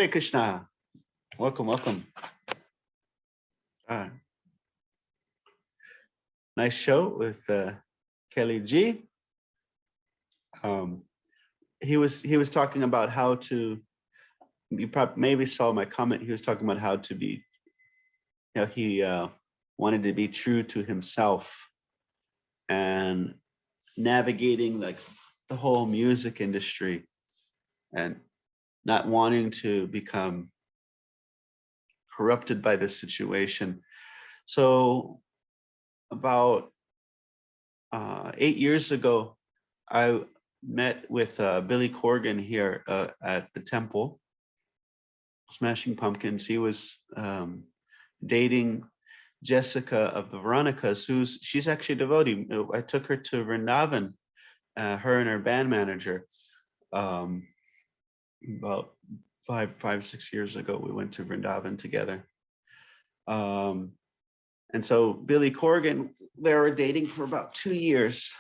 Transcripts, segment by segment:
Hare Krishna. Welcome, welcome. Nice show with Kelly G. He was talking about how to. You probably maybe saw my comment. He was talking about how to be. He wanted to be true to himself and navigating like the whole music industry and not wanting to become corrupted by this situation. So about 8 years ago, I met with Billy Corgan here at the temple, Smashing Pumpkins. He was dating Jessica of the Veronicas, she's actually a devotee. I took her to Vrindavan, her and her band manager, about 6 years ago. We went to Vrindavan together. And so Billy Corgan, they were dating for about 2 years.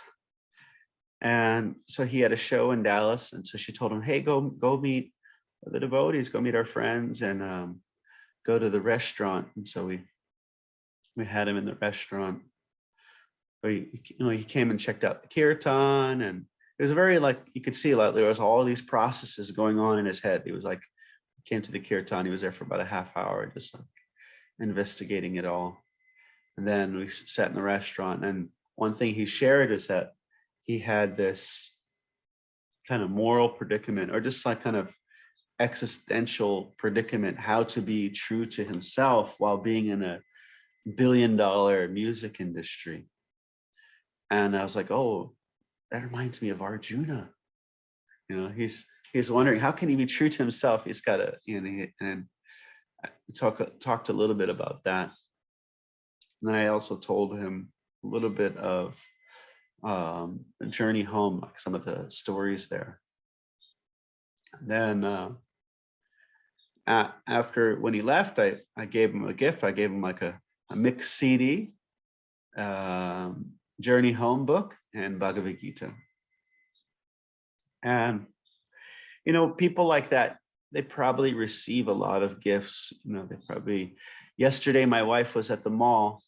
And so he had a show in Dallas. And so she told him, hey, go meet the devotees, go meet our friends and go to the restaurant. And so we had him in the restaurant. He came and checked out the kirtan, and it was very like, you could see like there was all these processes going on in his head. He was like, came to the kirtan, he was there for about a half hour, just like investigating it all. And then we sat in the restaurant, and one thing he shared is that he had this kind of moral predicament, or just like kind of existential predicament, how to be true to himself while being in a billion-dollar music industry. And I was like, oh, that reminds me of Arjuna. He's wondering, how can he be true to himself? He's got to, and talked a little bit about that. And then I also told him a little bit of the journey home, like some of the stories there. And then after, when he left, I gave him a gift. I gave him like a mixed CD, Journey Home book, and Bhagavad Gītā. And, people like that, they probably receive a lot of gifts. Yesterday, my wife was at the mall,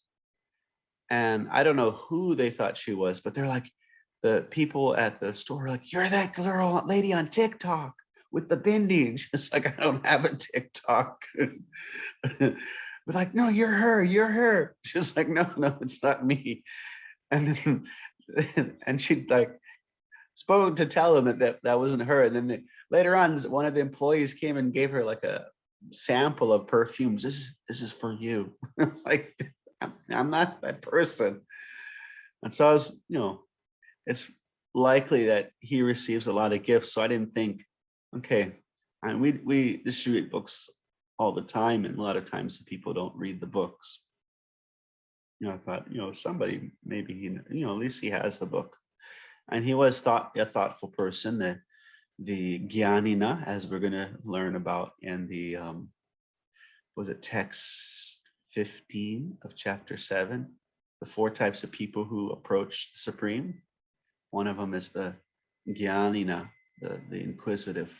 and I don't know who they thought she was, but they're like, the people at the store were like, you're that lady on TikTok with the bindi. And she's like, I don't have a TikTok. We're like, no, you're her. She's like, no, it's not me. And she like spoke to tell him that wasn't her. And then later on, one of the employees came and gave her like a sample of perfumes. This is for you. Like, I'm not that person. And so I was, it's likely that he receives a lot of gifts. So I didn't think, okay, and we distribute books all the time, and a lot of times the people don't read the books. I thought, somebody, maybe he, at least he has the book. And he was a thoughtful person, the Jnanina, as we're going to learn about in the, was it text 15 of chapter 7, the 4 types of people who approach the Supreme. One of them is the Jnanina, the inquisitive.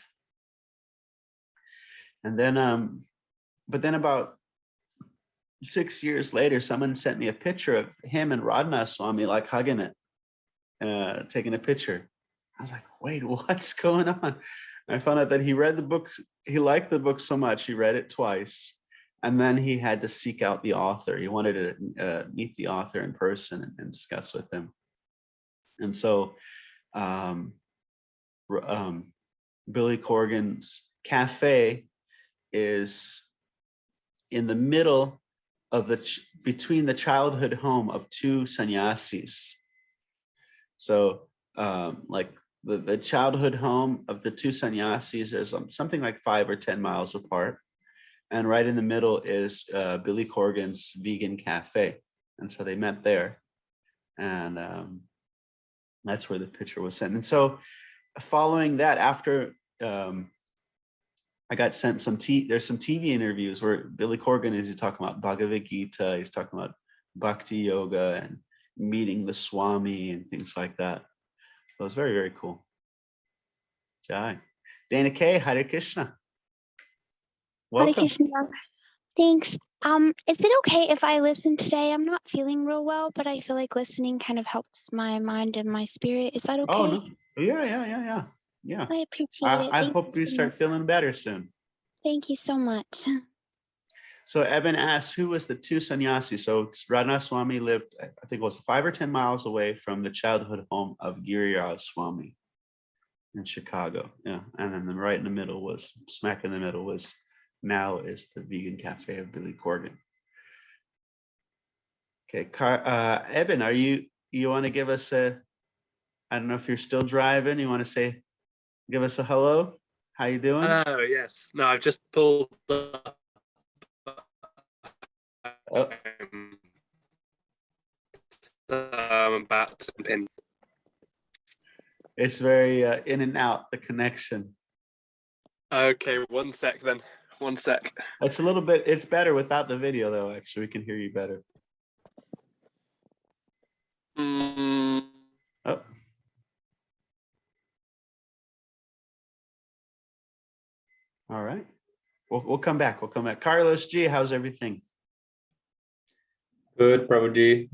And then, but then about 6 years later, someone sent me a picture of him and Radhanath Swami like hugging it, taking a picture. I was like, wait, what's going on? And I found out that he read the book. He liked the book so much, he read it twice. And then he had to seek out the author. He wanted to meet the author in person and discuss with him. And so Billy Corgan's cafe is in the middle of between the childhood home of 2 sannyasis. So like the childhood home of the 2 sannyasis is something like 5 or 10 miles apart. And right in the middle is Billy Corgan's vegan cafe. And so they met there. And that's where the picture was sent. And so following that, after I got sent there's some TV interviews where Billy Corgan is talking about Bhagavad Gītā, he's talking about bhakti yoga and meeting the Swami and things like that. So it was very, very cool. Jai. Dana K, Hare Krishna. welcome. Krishna. Thanks. Is it okay if I listen today? I'm not feeling real well, but I feel like listening kind of helps my mind and my spirit. Is that okay? Oh, no. Yeah. I appreciate it. I Thank hope you so start much. feeling better soon. Thank you so much. So Evan asks, who was the two sannyasis? So Radha Swami lived, I think it was 5 or 10 miles away from the childhood home of Giriraj Swami in Chicago. Yeah, and then right in the middle was, smack in the middle was, now is the vegan cafe of Billy Corgan. Okay, Evan, you want to give us a, I don't know if you're still driving, you want to give us a hello? How you doing? Hello, yes. No, I've just pulled up. Oh. I'm about to pin. It's very in and out, the connection. Okay, 1 sec then. 1 sec. It's a little bit, it's better without the video though, actually. We can hear you better. Oh. All right. We'll come back. We'll come back. Carlos G, how's everything? Good, Prabhuji.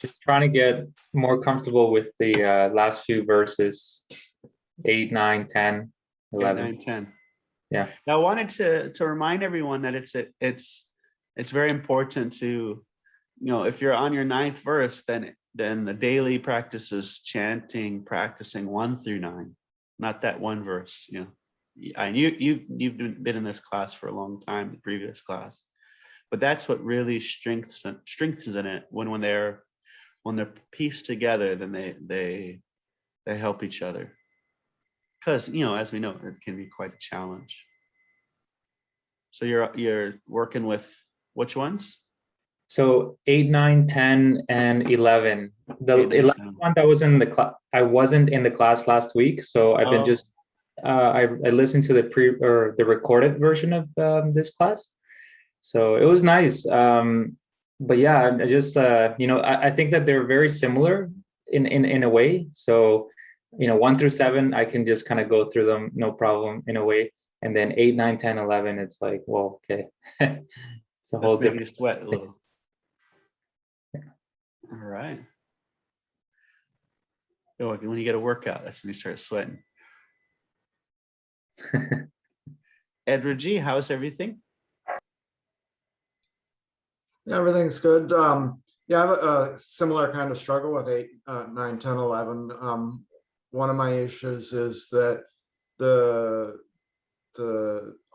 Just trying to get more comfortable with the last few verses, 8, 9, 10, 11. 8, 9, 10. Yeah. Now, I wanted to remind everyone that it's very important to, if you're on your 9th verse, then the daily practice is chanting, practicing 1 through 9, not that one verse. You've been in this class for a long time, the previous class. But that's what really strengthens in it when they're pieced together, then they help each other. Because as we know, it can be quite a challenge. So you're working with which ones? So 8, 9, 10, and 11. The 8, 9, 11 10. one that was in the class, I wasn't in the class last week, so I've been just I listened to the recorded version of this class. So it was nice. But yeah, I just I think that they're very similar in a way. So 1 through 7, I can just kind of go through them, no problem in a way. And then 8, 9, 10, 11, it's like, well, okay. It's a whole Let's make you different sweat a little. Yeah. All right. When you get a workout, that's when you start sweating. Edward G, how's everything? Yeah, everything's good. Yeah, I have a similar kind of struggle with 8, 9, 10, 11. One of my issues is that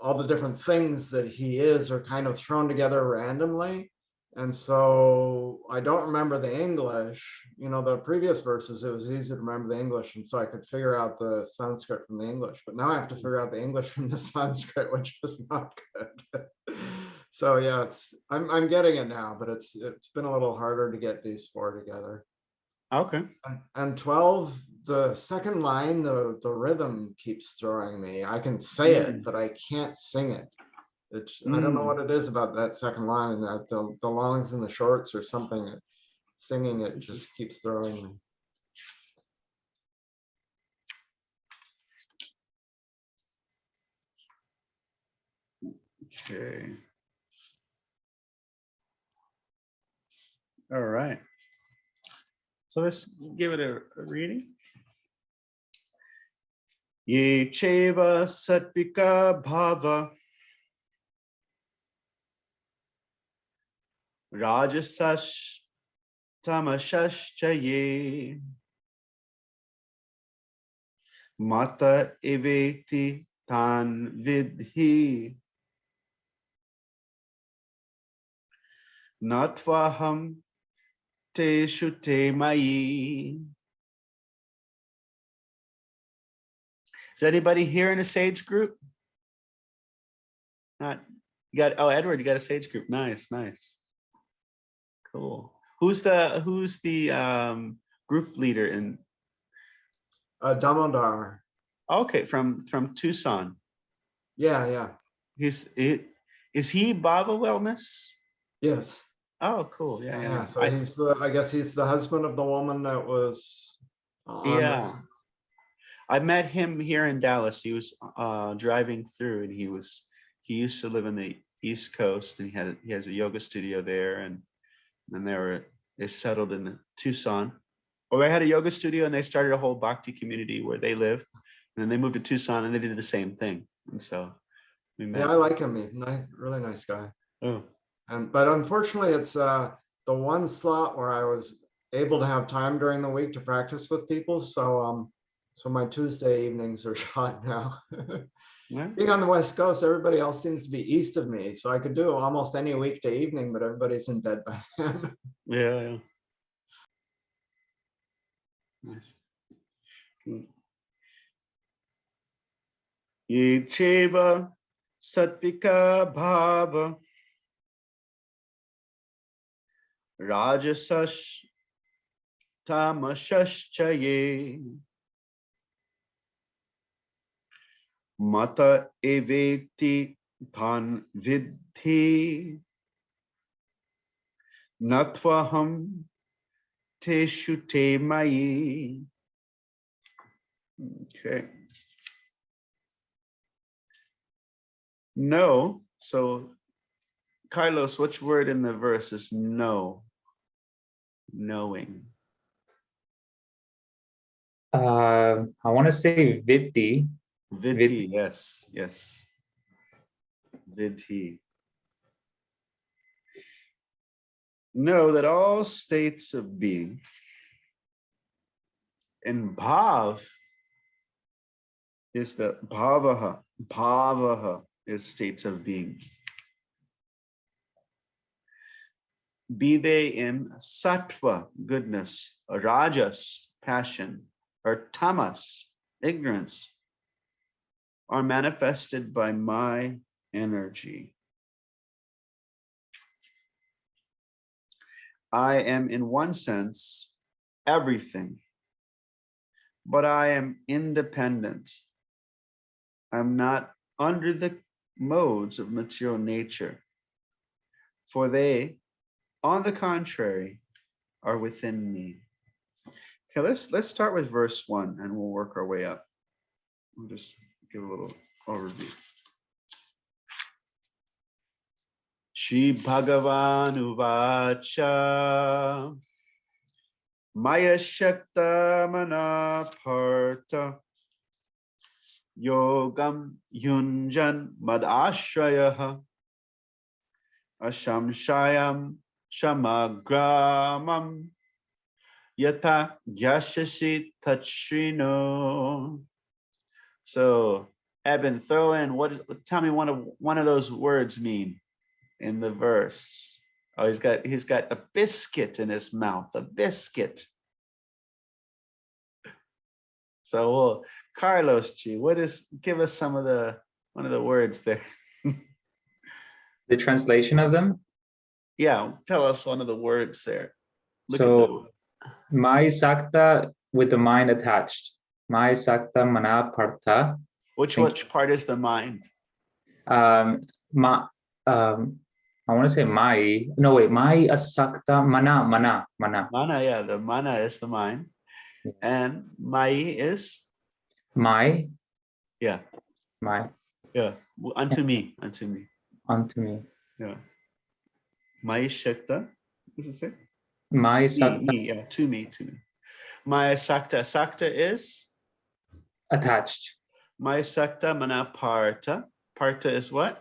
all the different things that he is are kind of thrown together randomly. And so I don't remember the English. The previous verses, it was easy to remember the English. And so I could figure out the Sanskrit from the English. But now I have to figure out the English from the Sanskrit, which is not good. So yeah, I'm getting it now, but it's been a little harder to get these 4 together. Okay. And 12, the second line, the rhythm keeps throwing me. I can say it, but I can't sing it. I don't know what it is about that second line, that the longs and the shorts or something. Singing it just keeps throwing me. Okay. All right. So let's give it a reading. Ye cheva satvika bhava rajasash tamasascha ye mata eveti tan vidhi natvaham teshu te mayi. Is anybody here in a sage group? Not. Edward, you got a sage group. Nice. Cool. Who's the group leader in? Damodar. Okay, from Tucson. Yeah. Is he Baba Wellness? Yes. Oh, cool. Yeah. So I guess he's the husband of the woman that was on. I met him here in Dallas. He was driving through, and he was he used to live in the East Coast, and he has a yoga studio there, and then they settled in Tucson. Or they had a yoga studio, and they started a whole bhakti community where they live. And then they moved to Tucson, and they did the same thing. And so we met. Yeah, I like him. He's nice, really nice guy. Oh, But unfortunately, it's the one slot where I was able to have time during the week to practice with people. So my Tuesday evenings are shot now. yeah. Being on the West Coast, everybody else seems to be east of me, so I could do almost any weekday evening, but everybody's in bed by then. Yeah. Nice. Ye cheva satvika bhava rajasash tamasaschaye mata eveti dhan vidhi natvaham teshu te mayi. Okay. No. So, Carlos, which word in the verse is no? Knowing. I want to say vidhi. Vidhi, yes. Vidhi. Know that all states of being, and bhav is the bhavaha is states of being. Be they in sattva, goodness, rajas, passion, or tamas, ignorance, are manifested by my energy. I am in one sense everything, but I am independent. I'm not under the modes of material nature, for they, on the contrary, are within me. Okay, let's start with verse 1 and we'll work our way up. We'll just give a little overview. Shri Bhagavan Uvacha Maya Shakta Manaparta Yogam Yunjan Madashraya Ashamshayam Shamagramam Yata Yashasi Tachrino. So, Eben, throw in tell me one of those words mean in the verse. Oh, he's got a biscuit in his mouth, a biscuit. So, well, Carlos G, give us one of the words there. The translation of them? Yeah, tell us one of the words there. So, Mai Sakta with the mind attached. Mai Sakta Manaparta. Which part is the mind? I want to say Mai. No, wait, Mai Asakta Mana. Mana, yeah, the mana is the mind. And Mai is? Mai. Yeah. Mai. Yeah. Unto me. Yeah. Mai Shakta. What does it say? Mai Sakta. Me, yeah, to me. Mai Sakta. Sakta is? Attached. Mai Sakta Manaparta. Parta is what?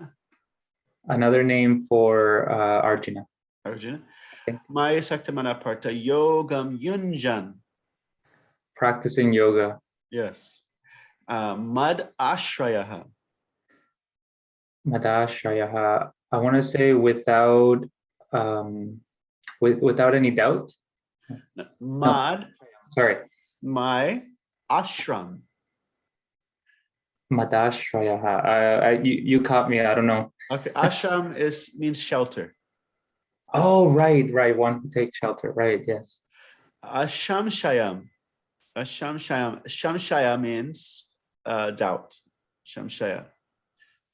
Another name for Arjuna. Mai Sakta Manaparta Yogam Yunjan. Practicing yoga. Yes. Mad Ashrayaha. Madashrayaha. I want to say without any doubt. Mad. No. Sorry. My ashram. Madashrayaha. You caught me. I don't know. Okay. Ashram means shelter. Oh, right. One to take shelter. Right. Yes. Ashamshayam. Shamshaya means doubt. Shamshaya.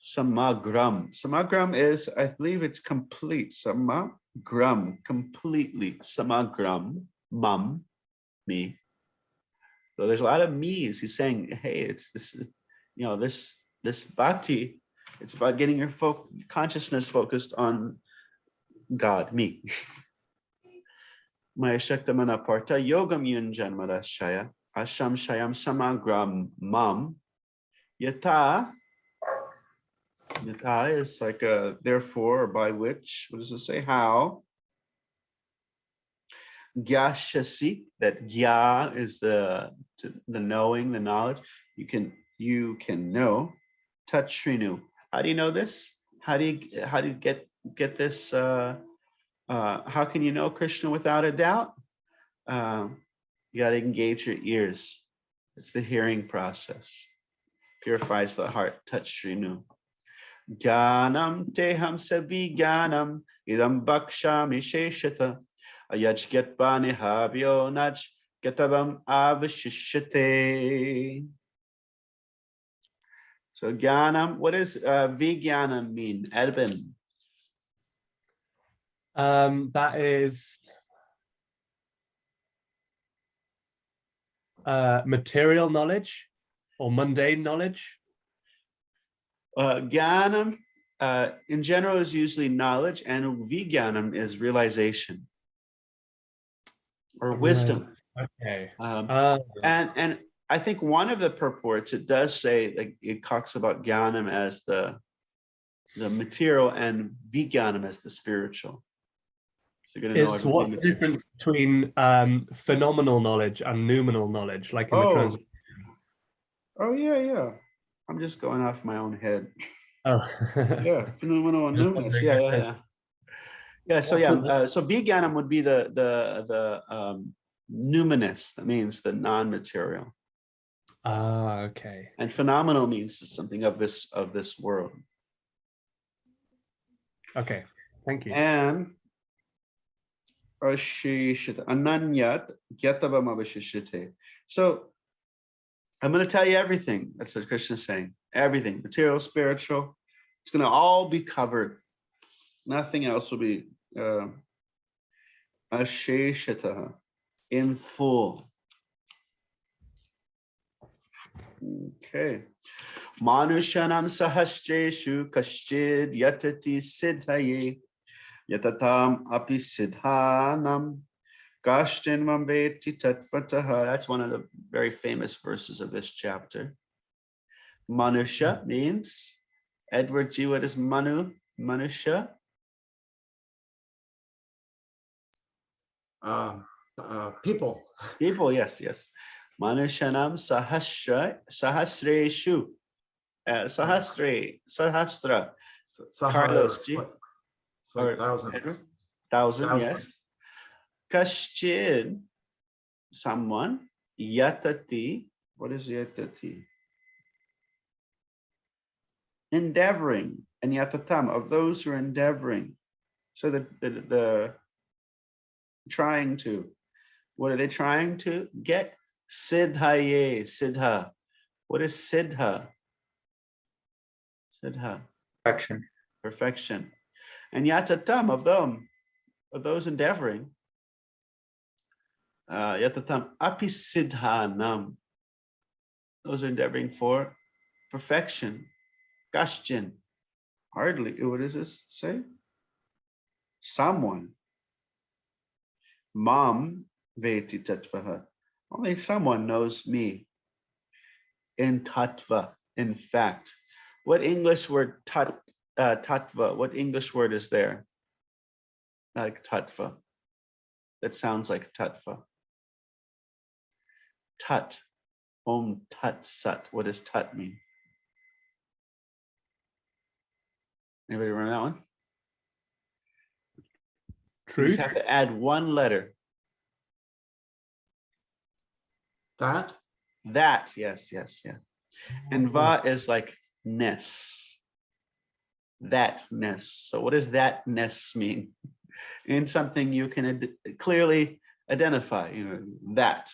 Samagram is, I believe it's complete. Samagram, completely. Samagram, me. So there's a lot of me's. He's saying, hey, it's this, this bhakti It's about getting your consciousness focused on God, me. Maya Shaktamana Parta Yogam Yun Janmarashaya Asham Shayam Samagram Mam Yata. Yata is like a therefore or by which. What does it say? How? Gyashasi, that gya is the knowing, the knowledge. You can know. Tatshrinu. How do you know this? How do you get this? How can you know Krishna without a doubt? You got to engage your ears. It's the hearing process. Purifies the heart. Tatshrinu. Jnanam teham sabi jnanam idam bhakshami sheshata ayach getbani habyo nach getabam avashishyate. So jnanam, what does vijnanam mean? Edwin? That is material knowledge or mundane knowledge. Jnanam in general is usually knowledge, and vijnanam is realization or wisdom. Okay. And I think one of the purports, it does say, like, it talks about jnanam as the material and vijnanam as the spiritual. So you're gonna know everything. What's the difference between phenomenal knowledge and noumenal knowledge, like in the trans? Oh yeah. I'm just going off my own head. Oh. Yeah, phenomenal and numinous. Yeah. So vijnanam would be the numinous. That means the non-material. Ah, okay. And phenomenal means something of this world. Okay, thank you. And ananyat gyatavam avashishite. So I'm going to tell you everything. That's what Krishna is saying. Everything, material, spiritual. It's going to all be covered. Nothing else will be asheshataha, in full. Okay. Manushanam sahastreshu kashchid yatati siddhaye yatatam api siddhanam kashtin vambeti tatvataha. That's one of the very famous verses of this chapter. Manusha means, Edward G, what is Manusha? People. People, yes. Manushanam sahastreshu. Sahastra. Carlos G. Thousand, yes. Kashchid, someone. Yatati. What is yatati? Endeavoring. And yatatam, of those who are endeavoring. So the trying to. What are they trying to get? Siddhaye, siddha. What is siddha? Siddha. Perfection. And yatatam, of those endeavoring. Yatatam api siddhanam. Those are endeavoring for perfection. Kashchin. Hardly. What does this say? Someone. Mam veti tattvaha. Only someone knows me. In tattva, in fact. What English word tattva? What English word is there? Like tattva. That sounds like tattva. Tat. Om tat sat. What does tat mean? Anybody remember that one? Truth. You just have to add one letter. That, yes. And va is like ness. Thatness. So what does thatness mean? In something you can clearly identify, that.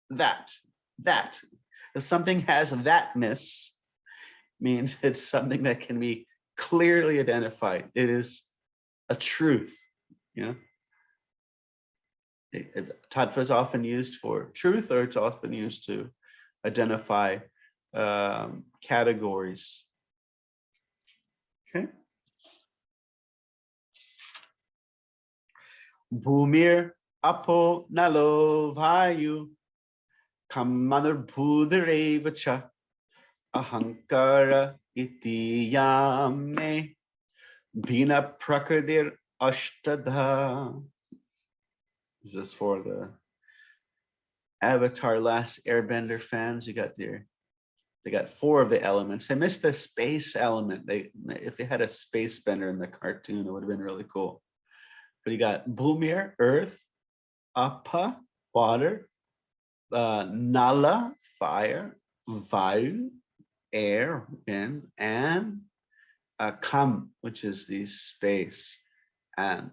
If something has thatness, means it's something that can be clearly identified. It is a truth. Tattva is often used for truth, or it's often used to identify categories. Okay. Bhumir apo nalo vayu kammanur bhudarevacha ahankara iti yame bhina prakradir ashtadha. This is for the Avatar Last Airbender fans. You got there. They got 4 of the elements. They missed the space element. If they had a space bender in the cartoon, it would have been really cool. But you got Bhumir, earth, Apa, water, Nala, fire, Vayu, air, wind, and Kam, which is the space. And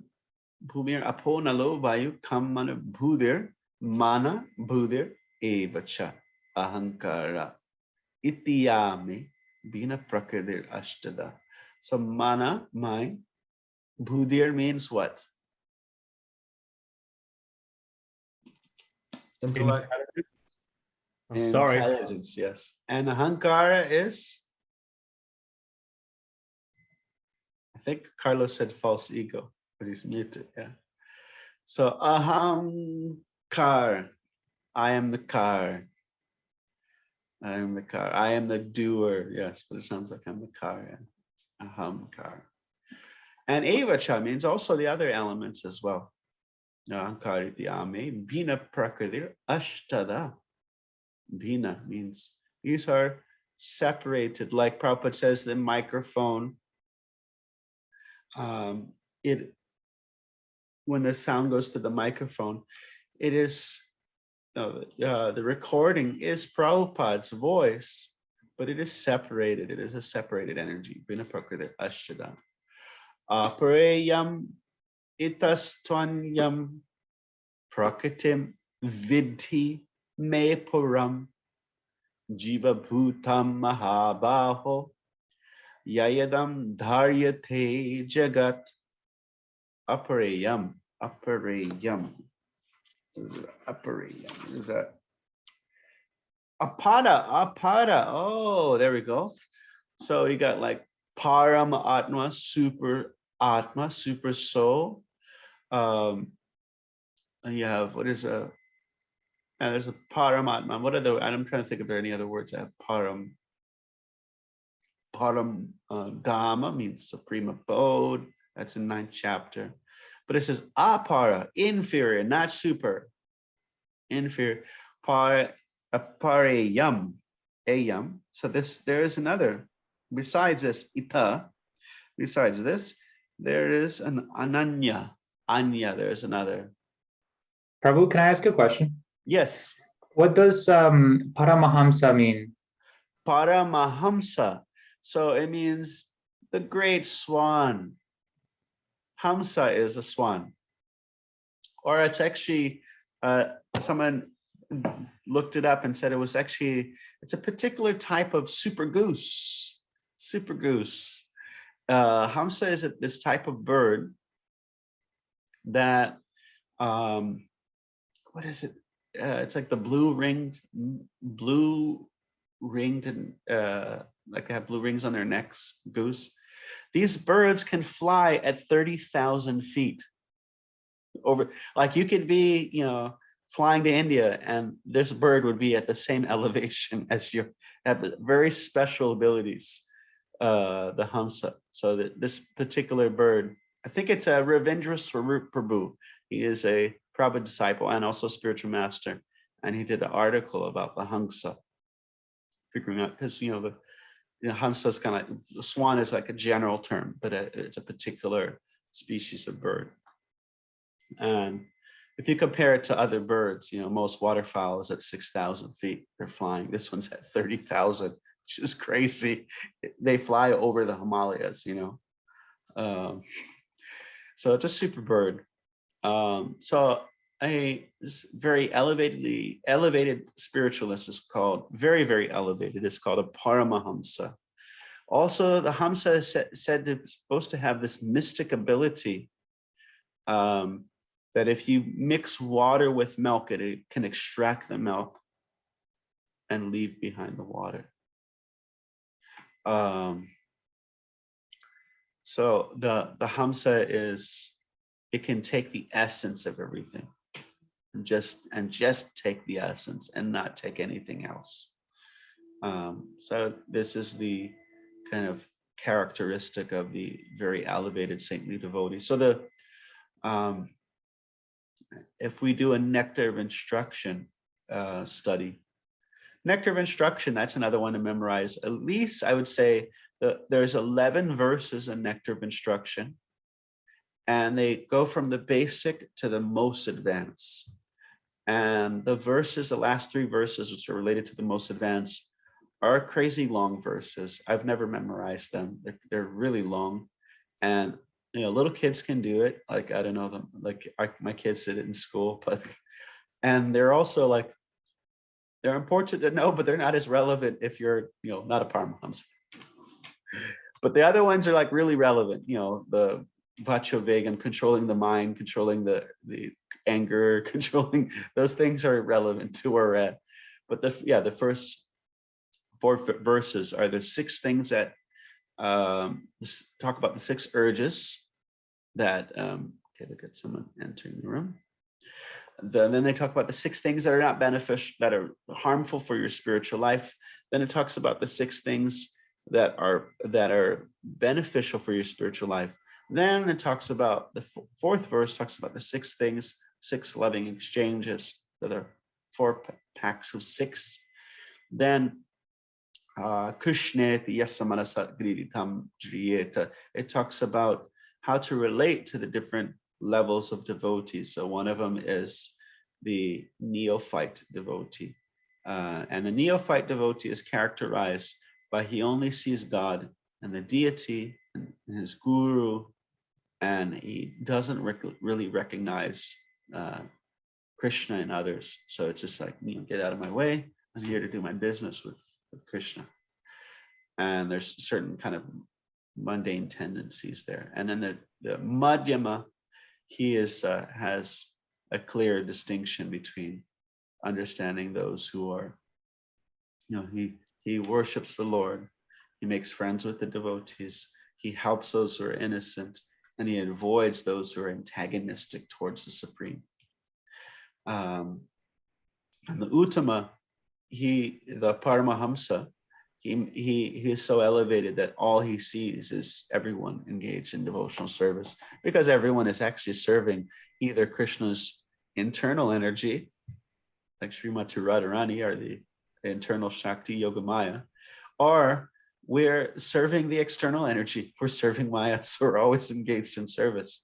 Bhumir, Apo, Nalo, Vayu, Kam, Mana, Bhudir, Mana, Bhudir, Evacha, Ahankara, Itiyami, Bina Prakradir Ashtada. So Mana, mind, Bhudir means what? Intellect. Oh, sorry. Intelligence, yes. And Ahankara is, I think Carlos said false ego, but he's muted, yeah. So Ahamkar, I am the car. I am the car. I am the doer, yes, but it sounds like I'm the car, yeah. Ahamkar. And Evacha means also the other elements as well. Ahankar ityame, Bina Prakratir Ashtada. Bina means these are separated, like Prabhupada says, the microphone. When the sound goes to the microphone, it is the recording is Prabhupada's voice, but it is separated. It is a separated energy. Bina Prakriti Ashtada. Apareyam itastwanyam prakritim vidhi me puram jiva bhutam mahabaho yayadam dharyate jagat. Apareyam. Apareyam. Apareyam. Is that? Apada. Oh, there we go. So you got like Parama Atma, super Atma, super soul. And you have, what is a, there's a Paramatma. What are the, I'm trying to think if there are any other words. I have Param Dhamma means supreme abode. That's in 9th chapter. But it says apara, inferior, not super. Inferior. Apareyam. Ayam. So there is another. Besides this, ita. Besides this, there is an ananya. Anya, there's another. Prabhu, can I ask a question? Yes. What does Paramahamsa mean? Paramahamsa. So it means the great swan. Hamsa is a swan. Or it's actually, someone looked it up and said it's a particular type of super goose. Super goose. Hamsa is this type of bird that, what is it? It's like the blue ringed, and like they have blue rings on their necks, goose. These birds can fly at 30,000 feet. Over, like you could be, flying to India and this bird would be at the same elevation as you. Have very special abilities, the Hamsa. So that this particular bird, I think it's a Ravindra Swarup Prabhu. He is a Prabhupada disciple and also spiritual master. And he did an article about the Hamsa, figuring out, because, the Hamsa is kind of, the swan is like a general term, but it's a particular species of bird. And if you compare it to other birds, most waterfowl is at 6,000 feet. They're flying. This one's at 30,000, which is crazy. They fly over the Himalayas, So it's a super bird. So a very elevated spiritualist is called, very, very elevated, is called a Paramahamsa. Also, the Hamsa is said to be supposed to have this mystic ability, that if you mix water with milk, it can extract the milk and leave behind the water. So the Hamsa is, it can take the essence of everything and just take the essence and not take anything else. So this is the kind of characteristic of the very elevated saintly devotee. So if we do a Nectar of Instruction study, Nectar of Instruction, that's another one to memorize. At least I would say that there's 11 verses in Nectar of Instruction, and they go from the basic to the most advanced. And the verses, the last 3 verses, which are related to the most advanced, are crazy long verses. I've never memorized them. They're really long, and little kids can do it. Like, I don't know them. Like my kids did it in school, and they're also like, they're important to know, but they're not as relevant if you're, not a Paramahamsa. But the other ones are like really relevant. The Vachovegam, controlling the mind, controlling the anger, controlling those things are relevant to where we're at. But the first 4 verses are the 6 things that talk about the 6 urges that. Okay, look at someone entering the room. Then they talk about the 6 things that are not beneficial, that are harmful for your spiritual life. Then it talks about the 6 things that are beneficial for your spiritual life. Then it talks about the 4th verse talks about the 6 things, 6 loving exchanges. So there are 4 packs of 6. Then Krishneti yasamanasat griditam jriyeta. It talks about how to relate to the different levels of devotees. So one of them is the Neophyte Devotee. And the Neophyte Devotee is characterized by he only sees God and the deity and his guru, and he doesn't really recognize Krishna and others. So it's just like, get out of my way. I'm here to do my business with Krishna. And there's certain kind of mundane tendencies there. And then the Madhyama, he has a clear distinction between understanding those who are, he worships the Lord, he makes friends with the devotees, he helps those who are innocent, and he avoids those who are antagonistic towards the Supreme. And the Uttama, the Paramahamsa, he is so elevated that all he sees is everyone engaged in devotional service, because everyone is actually serving either Krishna's internal energy, like Srimati Radharani, or the internal Shakti Yogamaya, or we're serving the external energy. We're serving Maya, so we're always engaged in service.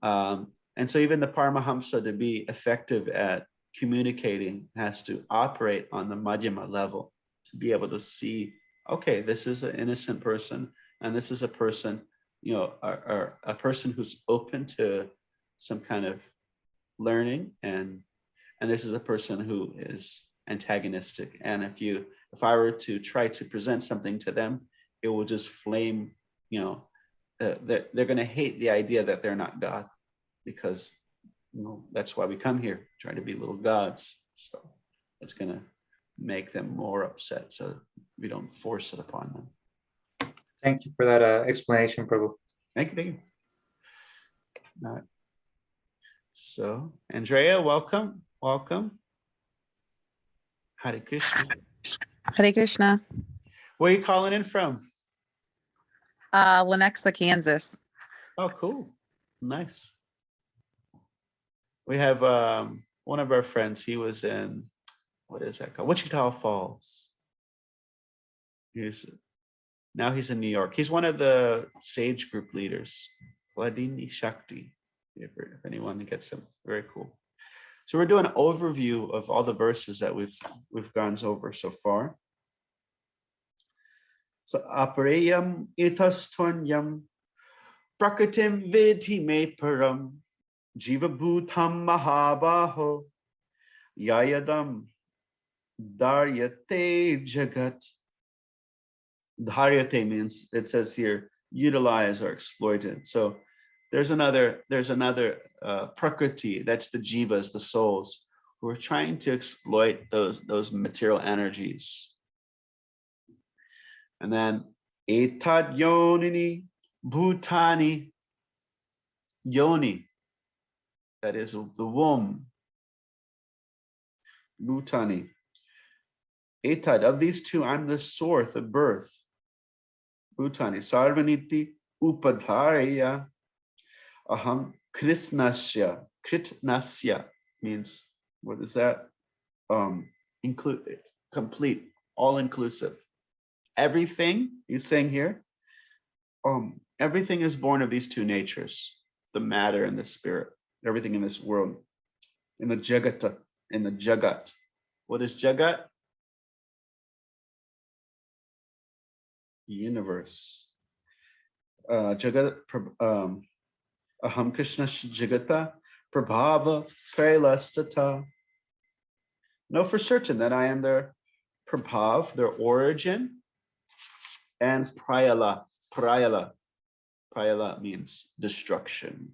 And so even the Paramahamsa, to be effective at communicating, has to operate on the Madhyama level, to be able to see, okay, this is an innocent person, and this is a person, a person who's open to some kind of learning, and this is a person who is antagonistic. And if I were to try to present something to them, it will just flame, they're going to hate the idea that they're not God, because that's why we come here, trying to be little gods. So it's going to make them more upset, so we don't force it upon them. Thank you for that explanation, Prabhu. Thank you. All right. So, Andrea, welcome. Hare Krishna. Hare Krishna. Where are you calling in from? Lenexa, Kansas. Oh, cool. Nice. We have one of our friends. He was in, what is that called? Wichita Falls. Now he's in New York. He's one of the Sage group leaders, Vladini Shakti, if anyone gets him. Very cool. So we're doing an overview of all the verses that we've gone over so far. So apareyam itastvanyam prakritim vidhi me param jiva bhutam mahabaho yayadam daryate jagat. Dharyate means, it says here, utilize or exploited. So there's another prakriti, that's the jivas, the souls, who are trying to exploit those material energies. And then etad yonini Bhutani, yoni, that is the womb. Bhutani. Etad, of these two, I'm the source of birth. Bhutani, sarvaniti upadharya aham krishnasya. Kritnasya means, what is that? Include, complete, all inclusive. Everything he's saying here, everything is born of these two natures, the matter and the spirit. Everything in this world, in the jagata, in the jagat. What is jagat? Universe. Jagat, aham krishna jagata prabhava prailastata. Know for certain that I am their prabhav, their origin, and prayala. Prayala means destruction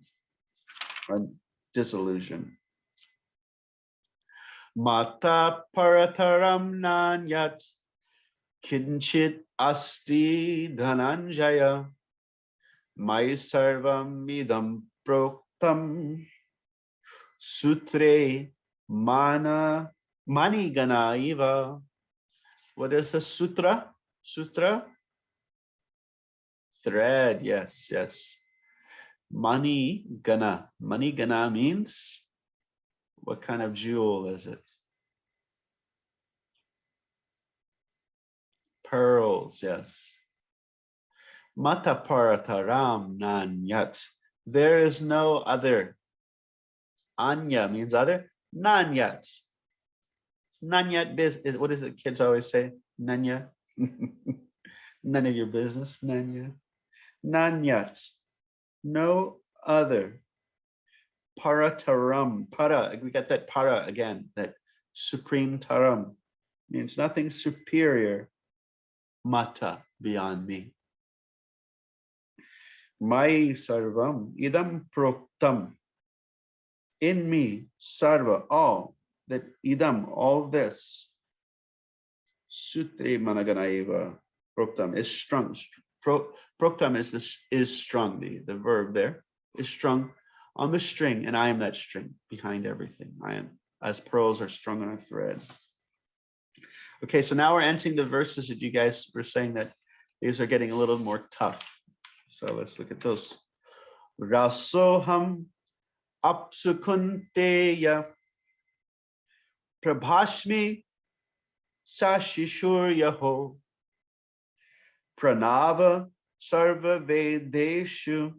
or disillusion. Mata parataram nanyat kinchit asti dhananjaya mai sarvam idam proktam sutre mani gana iva. What is the sutra? Sutra? Thread, yes, yes. Mani gana. Mani gana means, what kind of jewel is it? Pearls, yes. Mata parataram nanyat. There is no other. Anya means other. Nanyat. Nanyat business. What is it kids always say? Nanya. None of your business. Nanya. Nanyat. No other. Parataram. Para. We got that para again. That supreme taram. Means nothing superior. Mata. Beyond me. Mai sarvam idam proktam. In me, sarva, all, that idam, all this, sutre managanaiva, proktam, is strung. Proktam is strung, the verb there is strung on the string, and I am that string behind everything. I am, as pearls are strung on a thread. Okay, so now we're entering the verses that you guys were saying that these are getting a little more tough. So let's look at those. Rasoham apsukunteya prabhashmi sashishuryaho pranava sarva vedeshu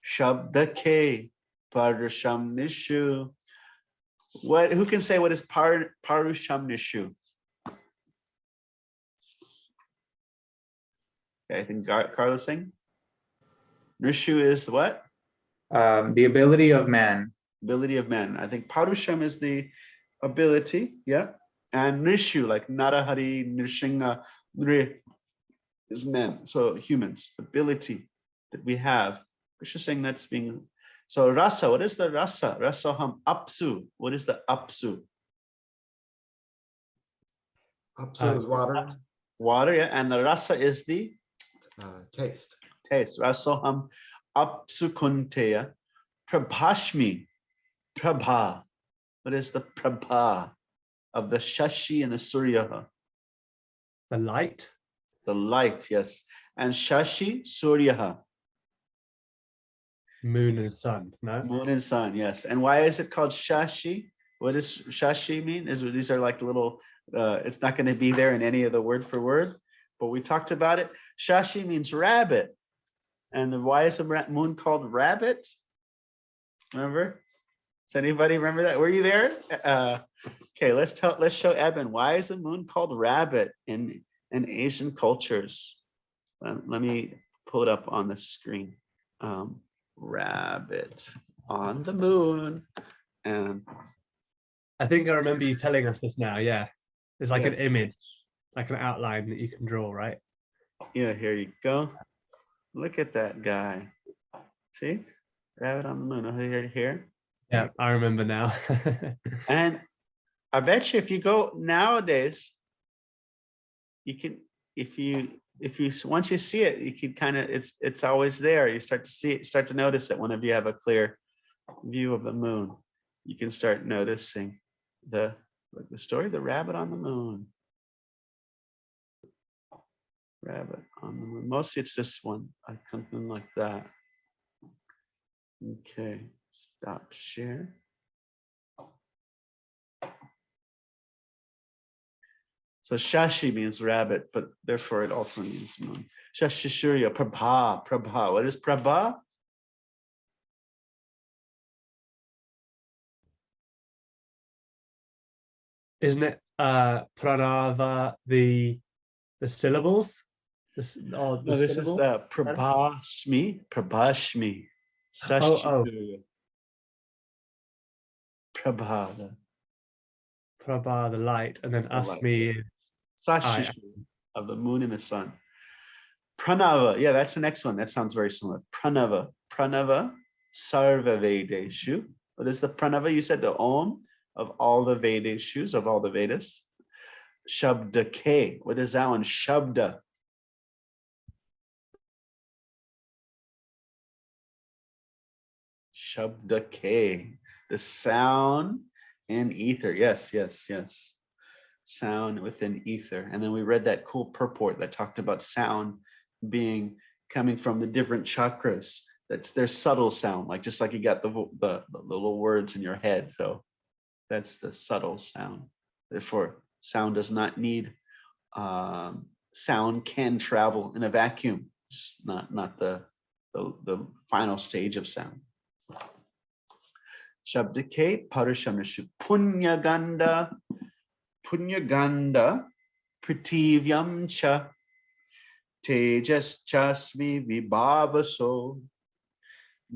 shabdake parushamnishu. What? Who can say what is parushamnishu? Okay, I think Carlos saying. Nishu is what? The ability of man. Ability of man. I think Parusham is the ability, yeah. And Nishu, like Narahari, Nrishinga, Nri is men. So humans, the ability that we have. We're just saying that's being. So rasa, what is the rasa? Rasaham apsu. What is the apsu? Apsu is water. Water, yeah. And the rasa is the Taste. Taste. Rasoham apsu kunteya prabhashmi. Prabha. What is the prabha of the shashi and the surya? The light. The light, yes. And shashi, surya. Moon and sun, no? Moon and sun, yes. And why is it called shashi? What does shashi mean? These are like little, it's not going to be there in any of the word for word, but we talked about it. Shashi means rabbit. And why is the moon called rabbit? Remember? Does anybody remember that? Were you there? Okay, let's show Eben. Why is the moon called rabbit in Asian cultures? Let me pull it up on the screen. Rabbit on the moon. And I think I remember you telling us this now. Yeah, there's like yes. an image, like an outline that you can draw, right? Yeah, here you go. Look at that guy. See? Rabbit on the moon. Oh, here. Yeah, I remember now. And I bet you if you go nowadays, you can, if you if you once you see it, you can kind of it's always there. You start to see it, start to notice it whenever you have a clear view of the moon. You can start noticing the story of the rabbit on the moon. Rabbit on the moon. Mostly it's this one, like something like that. Okay, stop share. So Shashi means rabbit, but therefore it also means moon. Shashishurya, Prabha, Prabha. What is Prabha? Isn't it pranava the syllables? No, this is the Prabhashmi, Prabhashmi. Shashishurya. Prabha. Prabha, the light, and then The light, Asmi. Shashishurya, of the moon and the sun. Pranava, yeah, that's the next one. That sounds very similar. Pranava, Pranava, Sarva Vedeshu. What is the Pranava? You said the Om of all the Vedeshus, of all the Vedas. Shabda K. What is that one? Shabda. Shabda K. The sound in ether. Yes, yes, yes. Sound within ether. And then we read that cool purport that talked about sound being coming from the different chakras. That's their subtle sound, like just like you got the little words in your head. So that's the subtle sound. Therefore, sound does not need sound can travel in a vacuum. It's not the final stage of sound. Shabdike Parashamashu Punyaganda Pritivyam Cha Tejas Chasmi Vibhavaso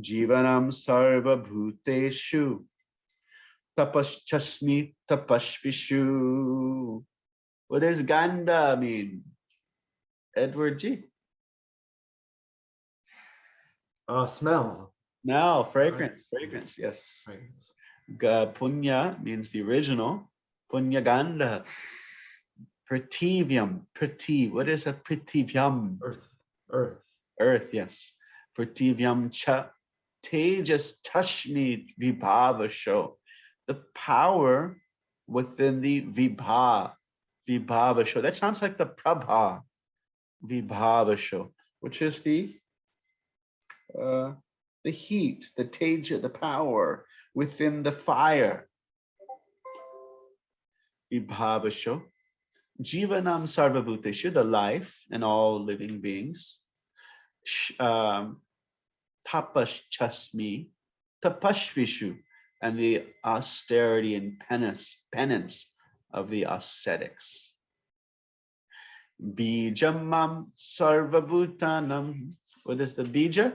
Jivanam Sarva Bhuteshu Tapaschasmi Tapashvishu. What does Ganda mean? Edward G. Smell. No, fragrance, fragrance, yes. Punya means the original. Punya Ganda. Pritivyam, what is a pritivyam? Earth, yes. Pritivyam cha tejas tashmi vibhava show. The power within the vibhava show. That sounds like the prabha vibhava show, which is the heat, the teja, the power within the fire. Vibhava show. Jivanam sarvabhuteshu, the life in all living beings. Tapaschasmi, tapashvishu, and the austerity and penance of the ascetics. Bijamam sarvabhutanam. What is the bija?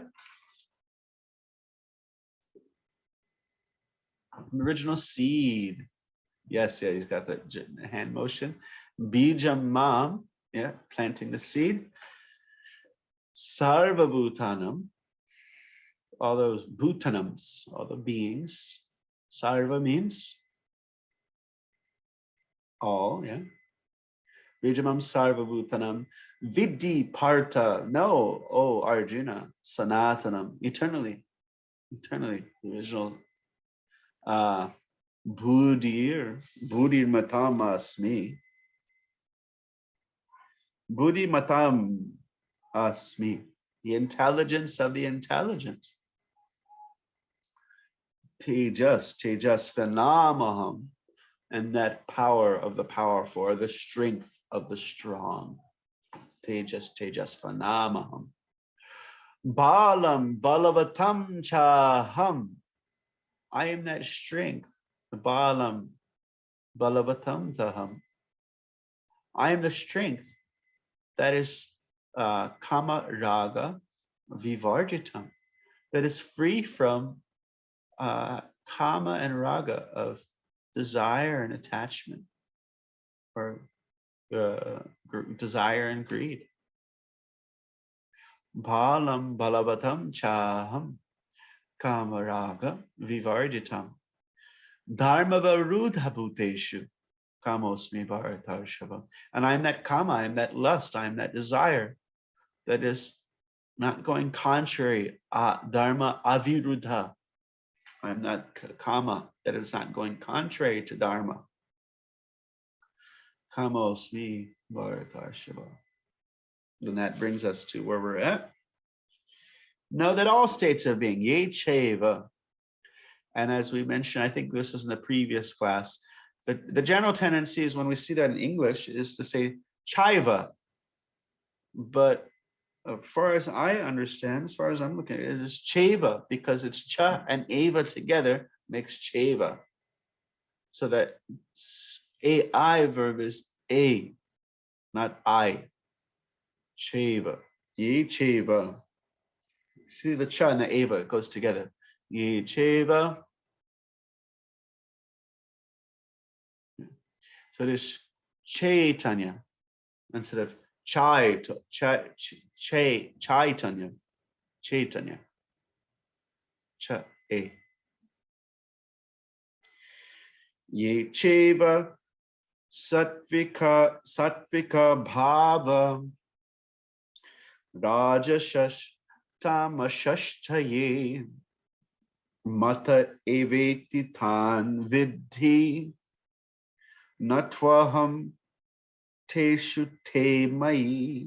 Original seed. Yes, yeah, he's got the hand motion. Bijamam, yeah, planting the seed. Sarvabhutanam, all those bhutanams, all the beings. Sarva means all, yeah. Bijamam sarvabhutanam. Vidhi parta, no, oh Arjuna, sanatanam, eternally, the original. Buddhir matam asmi. Buddhi matam asmi. The intelligence of the intelligent. Tejas phenamaham. And that power of the powerful, or the strength of the strong. Tejas phenamaham. Balam balavatam chaham. I am that strength. Balam balavatam taham. I am the strength that is kama raga vivarjitam, that is free from kama and raga, of desire and attachment, or desire and greed. Balam balavatam chaham kama raga vivarjitam. Dharma varudha bhuteshu kamosmi bharatarshava. And I am that kama, I am that lust, I am that desire that is not going contrary, dharma aviruddha. I'm not kama, that is not going contrary to dharma. Kamosmi Bharatarshava. And that brings us to where we're at. Know that all states of being, ye cheva. And as we mentioned, I think this was in the previous class, the general tendency is when we see that in English is to say chaiva. But as far as I understand, as far as I'm looking at it, is cheva, because it's cha and ava together makes cheva. So that ai verb is a, not I. Cheva. Ye cheva. See the cha and the ava, it goes together. Ye cheva. So it is chaitanya instead of chaitanya. Chaitanya. Cha a. Ye cheva satvika bhava rajashash tamashashtaye mata eveti tan vidhi natvaham teshu te mai.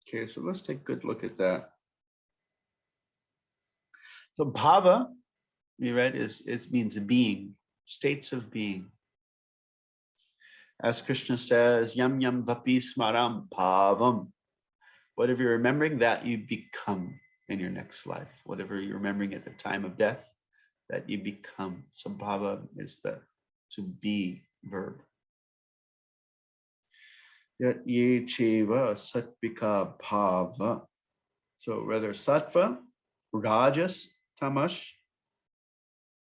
Okay, so let's take a good look at that. So bhava, we read, it means being, states of being. As Krishna says, yam yam vapi smaram bhavam. Whatever you're remembering, that you become in your next life. Whatever you're remembering at the time of death, that you become. So bhava is the to be verb. Yat ye cheva satvika bhava. So rather sattva, rajas, tamash,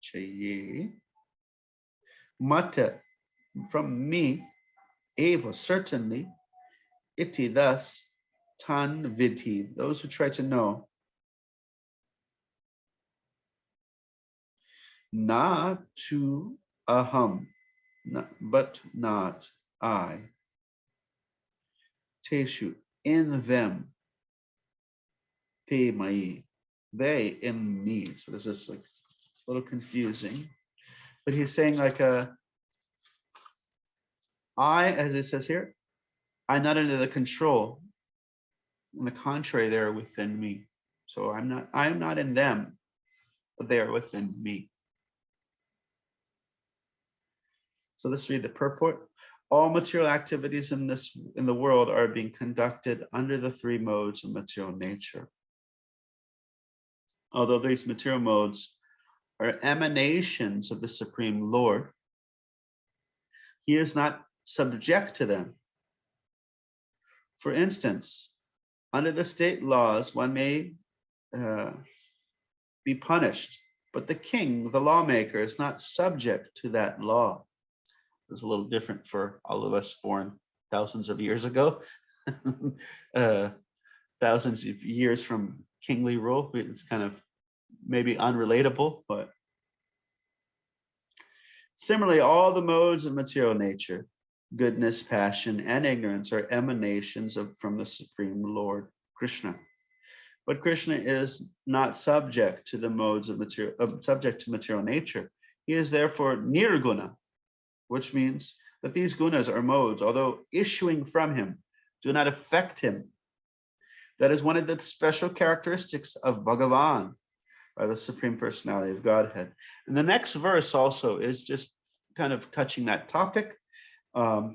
chaye, mata, from me, eva, certainly, iti, thus, tan vidhi, those who try to know. Na tu aham, but not I. Teshu, in them. Te mai, they in me. So this is like a little confusing. But he's saying like I, as it says here, I'm not under the control. On the contrary, they are within me. So I'm not in them, but they are within me. So let's read the purport. All material activities in the world are being conducted under the three modes of material nature. Although these material modes are emanations of the Supreme Lord, he is not subject to them. For instance, under the state laws, one may be punished, but the king, the lawmaker, is not subject to that law. It's a little different for all of us born thousands of years ago, thousands of years from kingly rule. It's kind of maybe unrelatable, but similarly, all the modes of material nature, goodness, passion, and ignorance are emanations from the Supreme Lord, Krishna. But Krishna is not subject to the modes of subject to material nature. He is therefore nirguna, which means that these gunas are modes, although issuing from him, do not affect him. That is one of the special characteristics of Bhagavan, or the Supreme Personality of Godhead. And the next verse also is just kind of touching that topic. I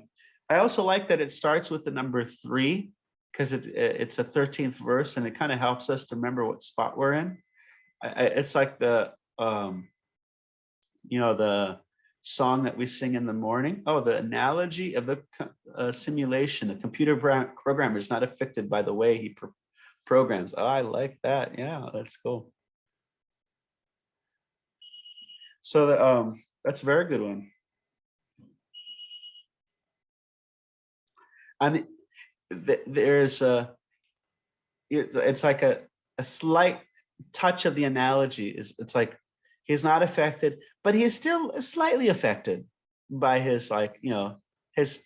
also like that it starts with the number 3, because it's a 13th verse, and it kind of helps us to remember what spot we're in. It's like the the song that we sing in the morning. Oh, the analogy of the simulation. The computer programmer is not affected by the way he programs. Oh, I like that. Yeah, that's cool. So that's a very good one. And there's it's like a slight touch of the analogy. It's like he's not affected, but he's still slightly affected by his his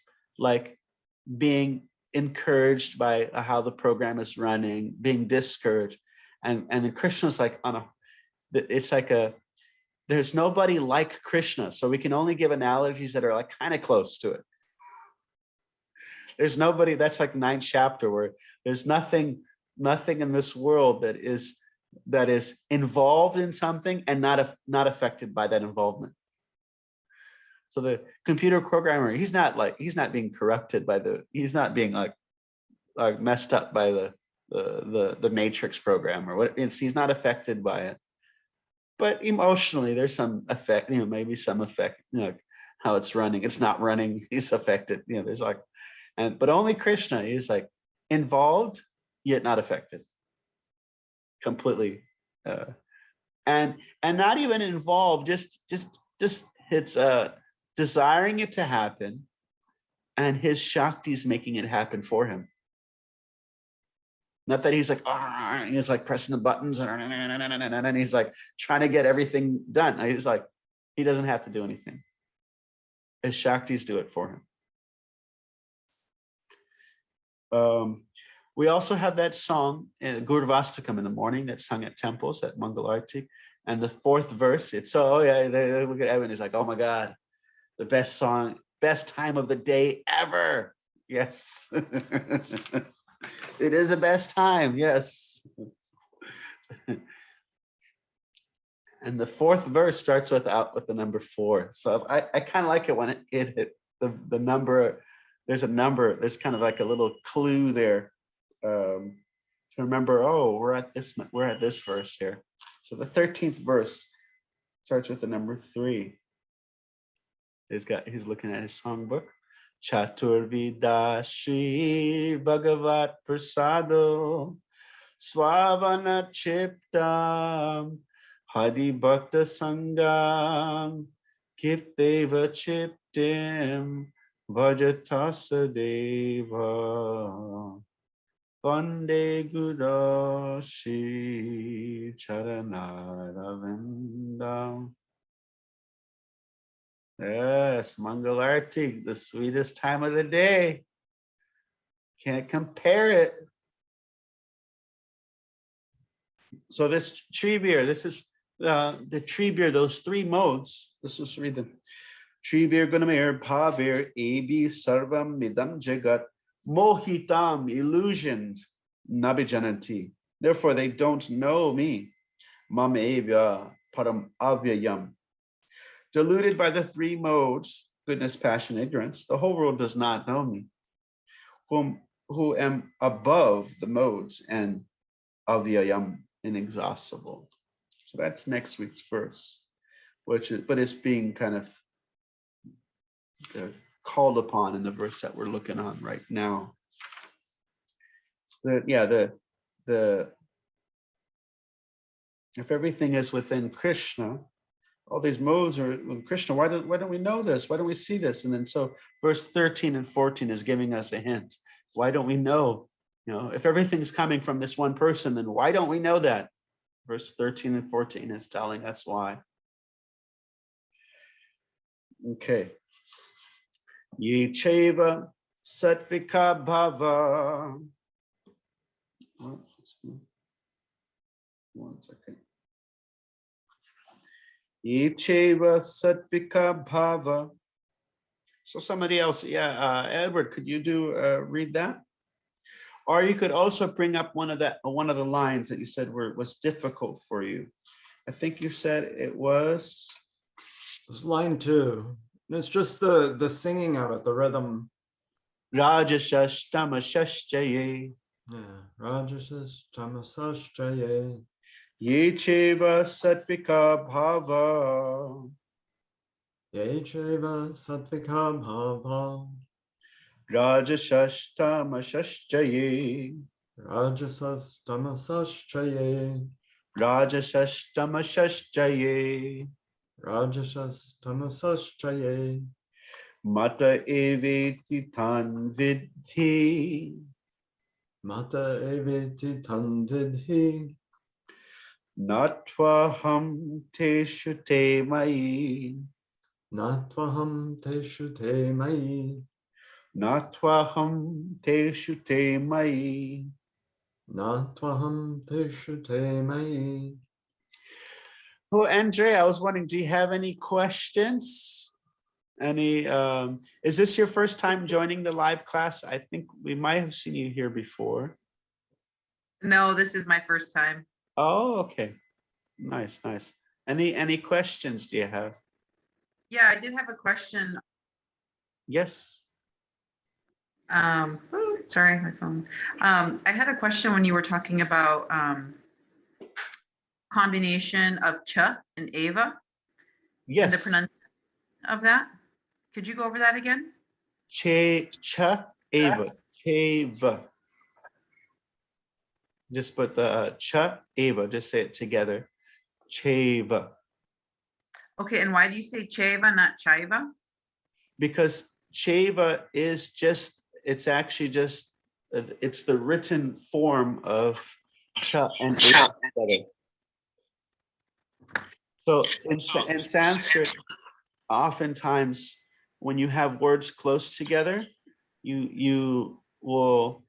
being encouraged by how the program is running, being discouraged. And then Krishna's like it's like there's nobody like Krishna. So we can only give analogies that are like kind of close to it. There's nobody, that's like the 9th chapter, where there's nothing in this world that is involved in something and not affected by that involvement. So the computer programmer, he's not being corrupted by he's not being like messed up by the matrix program or what. He's not affected by it. But emotionally, there's some effect, maybe some effect, how it's running. It's not running, he's affected. There's like, but only Krishna is like involved, yet not affected. Completely. And not even involved, just it's desiring it to happen, and his Shakti is making it happen for him. Not that he's like, he's like pressing the buttons and he's like trying to get everything done. He's like, he doesn't have to do anything. His Shaktis do it for him. We also have that song, Gurvastakam, in the morning, that's sung at temples at Mangalarti. And the 4th verse, it's look at Evan, he's like, oh my God, the best song, best time of the day ever. Yes. It is the best time, yes. And the 4th verse starts with the number 4. So I kind of like it when it hit the number. There's a number. There's kind of like a little clue there to remember. Oh, we're at this verse here. So the 13th verse starts with the number 3. He's looking at his songbook. Chaturvida Shri Bhagavat Prasado Swavana Chiptam Hadi Bhakta Sangam Kipteva Chiptim Vajatasadeva Vande Guru Shri Charanaravindam. Yes, Mangalarti, the sweetest time of the day. Can't compare it. So this tree beer, this is the tree beer, those 3 modes. Let's just read them. Tree beer gunamir bhavir ebi sarvam midam jagat mohitam, illusioned nabijananti. Therefore they don't know me. Mam evya param avyayam. Deluded by the 3 modes, goodness, passion, ignorance, the whole world does not know me, who am above the modes and avyayam, inexhaustible. So that's next week's verse, but it's being kind of called upon in the verse that we're looking on right now. If everything is within Krishna, all these modes are in Krishna. Why don't we know this? Why don't we see this? And then so verse 13 and 14 is giving us a hint. Why don't we know? If everything's coming from this one person, then why don't we know that? Verse 13 and 14 is telling us why. Okay. Ye cheva satvika bhava. One second. Ye cheva satvika bhava. So somebody else, Edward, could you read that? Or you could also bring up one of the lines that you said was difficult for you. I think you said it was. It's line 2. It's just the singing of it, the rhythm. Rajashashtamashashjaye. Yeah, Rajashashtamashashjaye. Ye cheva satvika bhava. Ye cheva satvika bhava. Rajashashtamashashjaye. Rajashashtamashashjaye. Rajashashtamashashjaye. Rajashashtamashashjaye. Mata eveti tan vidhi. Mata eveti tan vidhi. Natvaham teshu te mai. Natvaham teshu te mai. Natvaham teshu te mai. Natvaham teshu te mai. Oh, Andrea, I was wondering, do you have any questions? Any, is this your first time joining the live class? I think we might have seen you here before. No, this is my first time. Oh, okay. Nice, nice. Any questions do you have? Yeah, I did have a question. Yes. Sorry, my phone. I had a question when you were talking about combination of cha and ava and the Yes. pronunciation of that. Could you go over that again? Cha, ava, cheva. Just put the cha, ava, just say it together. Cheva. Okay, and why do you say cheva, not chaiva? Because cheva is just, it's actually just, it's the written form of cha and ava together. So in Sanskrit, oftentimes when you have words close together, you will,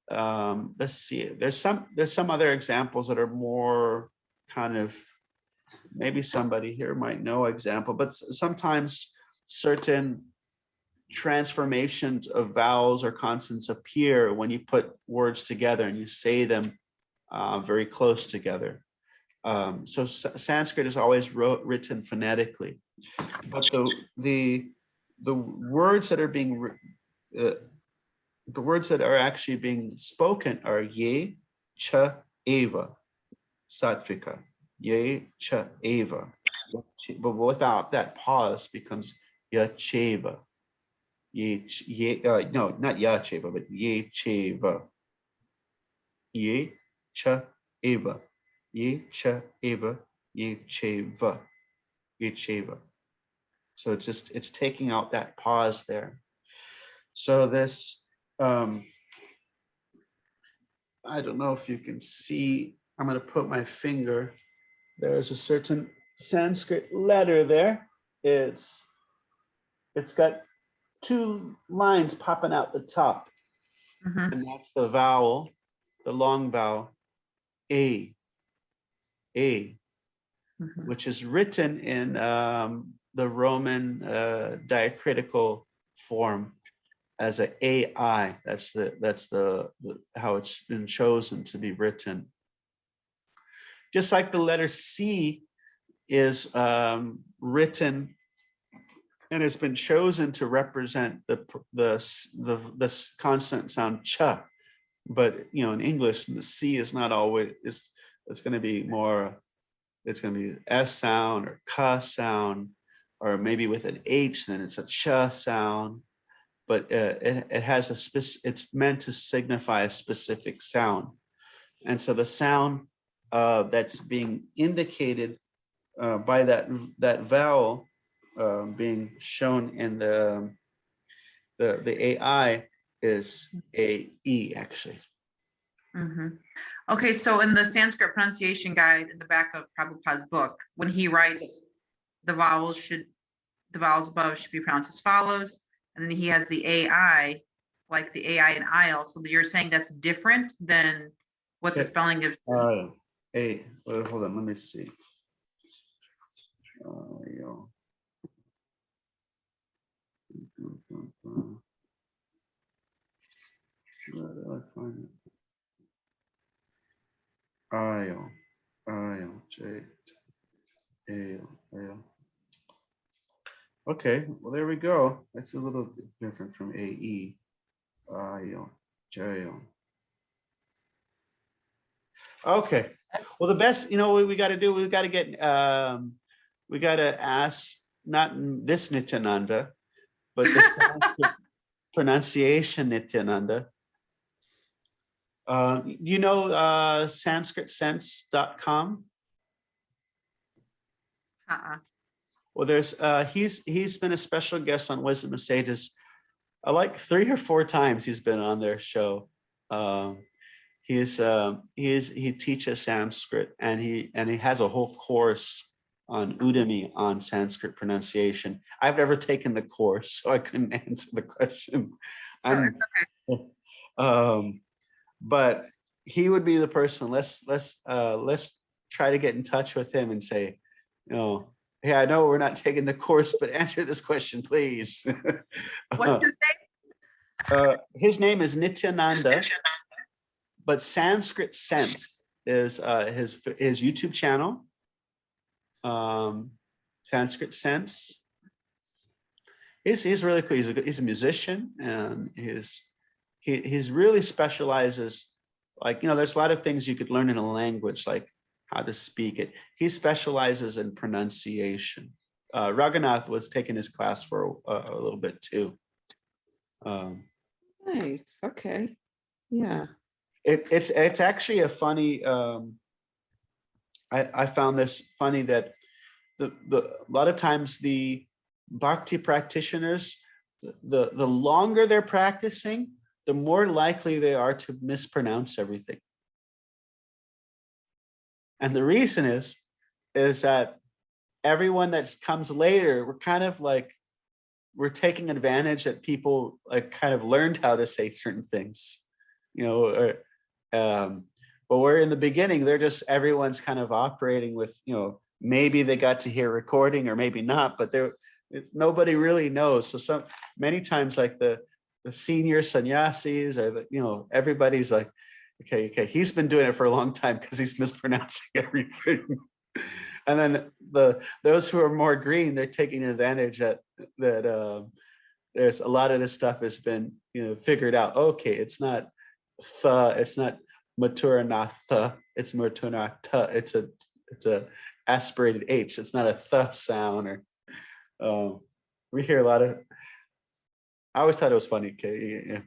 let's see, there's some other examples that are more kind of, maybe somebody here might know example, but sometimes certain transformations of vowels or consonants appear when you put words together and you say them very close together. So Sanskrit is always written phonetically, but the words that are being the words that are actually being spoken are ye, cha, eva, sattvika, ye, cha, eva, but without that pause becomes ya, cheva, ye, no, not ya, cheva, but ye, cheva, ye, cha, eva, ye, cha, eva, ye, cheva, ye, cheva. So it's taking out that pause there. So this, I don't know if you can see, I'm going to put my finger. There's a certain Sanskrit letter there. It's got two lines popping out the top. Mhm. And that's the vowel, the long vowel, a, Mhm. which is written in the Roman diacritical form as a AI. That's the how it's been chosen to be written. Just like the letter C is written and it's been chosen to represent the consonant sound cha, but you know, in English the C is not always, it's going to be more, it's going to be S sound or ka sound, or maybe with an H then it's a cha sound, but it has a it's meant to signify a specific sound. And so the sound that's being indicated by that vowel being shown in the AI is a E actually. Mhm. Okay, so in the Sanskrit pronunciation guide in the back of Prabhupada's book, when he writes the vowels above should be pronounced as follows, and then he has the AI, like the AI and IL. So you're saying that's different than what the spelling of A. Well, hold on, let me see. Where do I find it? I-O. Okay, well, there we go. That's a little different from AE. I-O, J-O. Okay, well, the best, you know what we got to do, we got to get, we got to ask, not this Nityananda, but the Sanskrit pronunciation Nityananda. You know sanskritsense.com? Well, there's he's been a special guest on Wisdom and Sages. Like 3 or 4 times he's been on their show. He teaches Sanskrit, and he has a whole course on Udemy on Sanskrit pronunciation. I've never taken the course, so I couldn't answer the question. But he would be the person. Let's try to get in touch with him and say, hey, I know we're not taking the course, but answer this question, please. What's his name? His name is Nityananda, but Sanskrit Sense is his YouTube channel. Sanskrit Sense. He's really cool. He's a musician, and he's really specializes. Like, there's a lot of things you could learn in a language, like how to speak it. He specializes in pronunciation. Raghunath was taking his class for a little bit too. Nice. Okay. Yeah. It's actually a funny. I found this funny that a lot of times the bhakti practitioners, the longer they're practicing, the more likely they are to mispronounce everything. And the reason is that everyone that comes later, we're kind of like, we're taking advantage that people like kind of learned how to say certain things, but we're in the beginning, they're just, everyone's kind of operating with, maybe they got to hear recording or maybe not, but nobody really knows. So many times like the senior sannyasis or everybody's like, okay, he's been doing it for a long time because he's mispronouncing everything. And then those who are more green, they're taking advantage that there's a lot of this stuff has been figured out. Okay, it's not it's not maturanatha, it's maturanatha. It's a aspirated H. It's not a th sound. Or we hear a lot of. I always thought it was funny. Okay,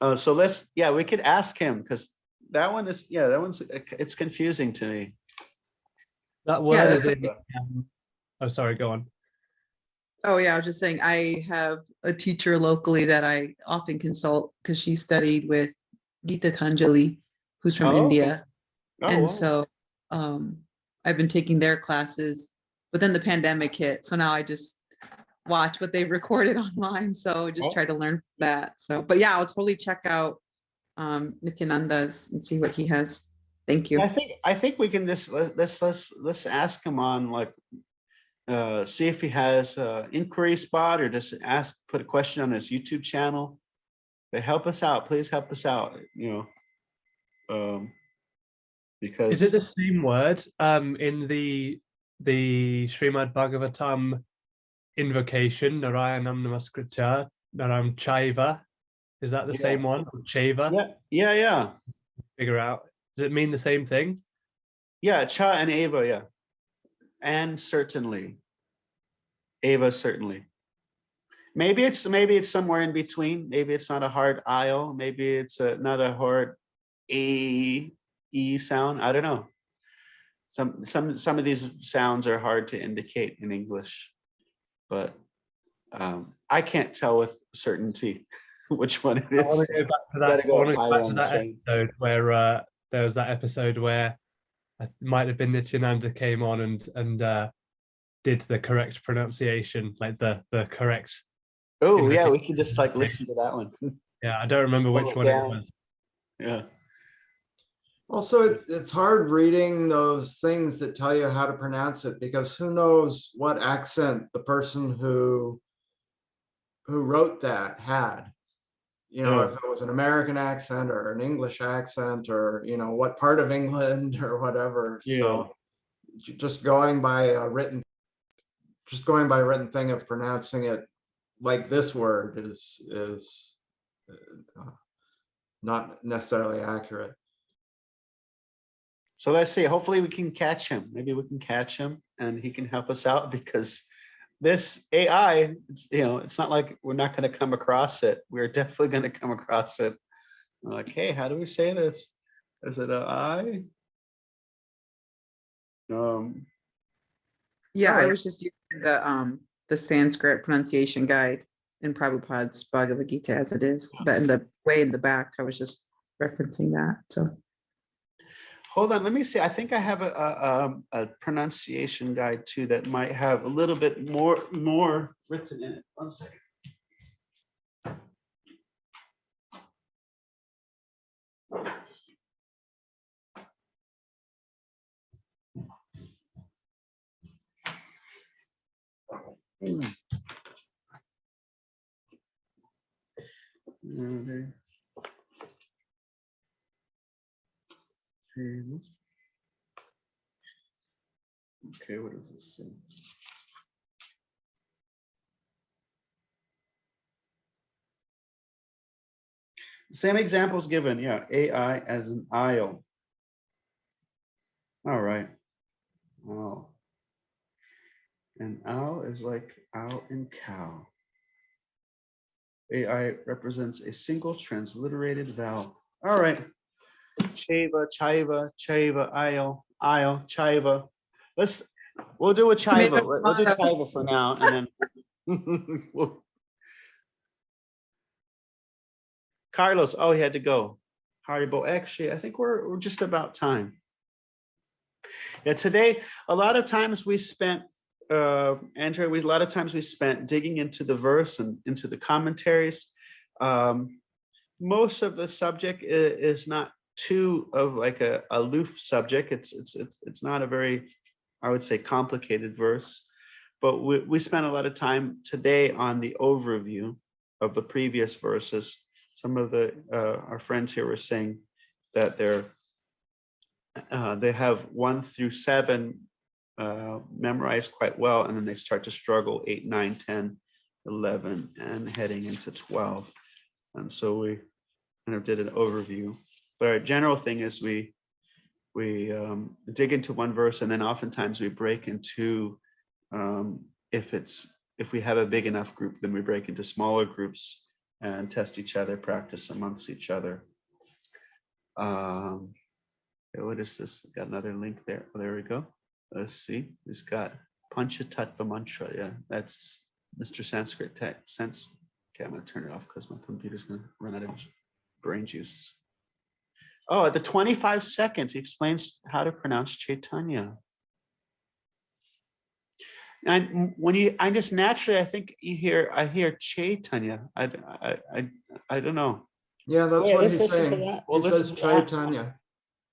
yeah. So we could ask him, because that one's it's confusing to me. That word is in. Oh, sorry. Go on. Oh yeah, I was just saying, I have a teacher locally that I often consult because she studied with Gita Kanjali, who's from India. And wow. So I've been taking their classes, but then the pandemic hit. So now I just watch what they've recorded online. So just try to learn from that. So, but yeah, I'll totally check out Nityananda's and see what he has. Thank you. I think we can just let's ask him on, like, see if he has inquiry spot, or just put a question on his YouTube channel. But help us out, please help us out. Because is it the same word in the Srimad Bhagavatam invocation, Narayanam Namaskritya Naram Chaiva? Is that the same one? Chaiva? Yeah. Figure out. Does it mean the same thing? Yeah, cha and ava, yeah. And certainly. Ava, certainly. Maybe it's somewhere in between. Maybe it's not a hard I-O. Maybe it's not a hard E sound. I don't know. Some of these sounds are hard to indicate in English, but I can't tell with certainty which one it is. I want to go back to that episode where there was that episode where it might have been Nityananda came on and did the correct pronunciation, like the correct. Oh yeah, we can just like listen to that one. Yeah, I don't remember which one it was. Yeah. Also, it's hard reading those things that tell you how to pronounce it, because who knows what accent the person who wrote that had. If it was an American accent or an English accent, or what part of England or whatever. Yeah. So just going by a written thing of pronouncing it like this word is not necessarily accurate. So let's see. Hopefully we can catch him. Maybe we can catch him and he can help us out, because this AI, it's not like we're not going to come across it. We're definitely going to come across it. We're like, hey, how do we say this? Is it an I? Yeah, I was just using the Sanskrit pronunciation guide in Prabhupada's Bhagavad Gītā as it is. That in the way in the back, I was just referencing that. So hold on, let me see. I think I have a pronunciation guide too that might have a little bit more written in it. One second. Okay, what does this say? Same examples given, yeah. AI as an IO. All right. Oh. And owl is like owl and cow. AI represents a single transliterated vowel. All right. Chaiva, chiva, chaiva, io, chiva. We'll do a chiva. We'll do chiva for now, and then Carlos. Oh, he had to go. Haribo. Actually, I think we're just about time. Yeah, today a lot of times we spent, Andrea. A lot of times we spent digging into the verse and into the commentaries. Most of the subject is not too of like a aloof subject. It's not a very, I would say, complicated verse, but we spent a lot of time today on the overview of the previous verses. Some of our friends here were saying that they have 1 through 7 memorized quite well, and then they start to struggle 8, 9, 10, 11, and heading into 12. And so we kind of did an overview. But our general thing is we dig into one verse, and then oftentimes we break into, if we have a big enough group, then we break into smaller groups and test each other, practice amongst each other. What is this? Got another link there. Oh, there we go. Let's see. He's got Panchatattva mantra. Yeah, that's Mr. Sanskrit text. Okay, I'm gonna turn it off because my computer's gonna run out of brain juice. Oh, at the 25 seconds, he explains how to pronounce Chaitanya. And I just naturally, I think I hear Chaitanya. I don't know. Yeah, that's what he's saying. He says Chaitanya.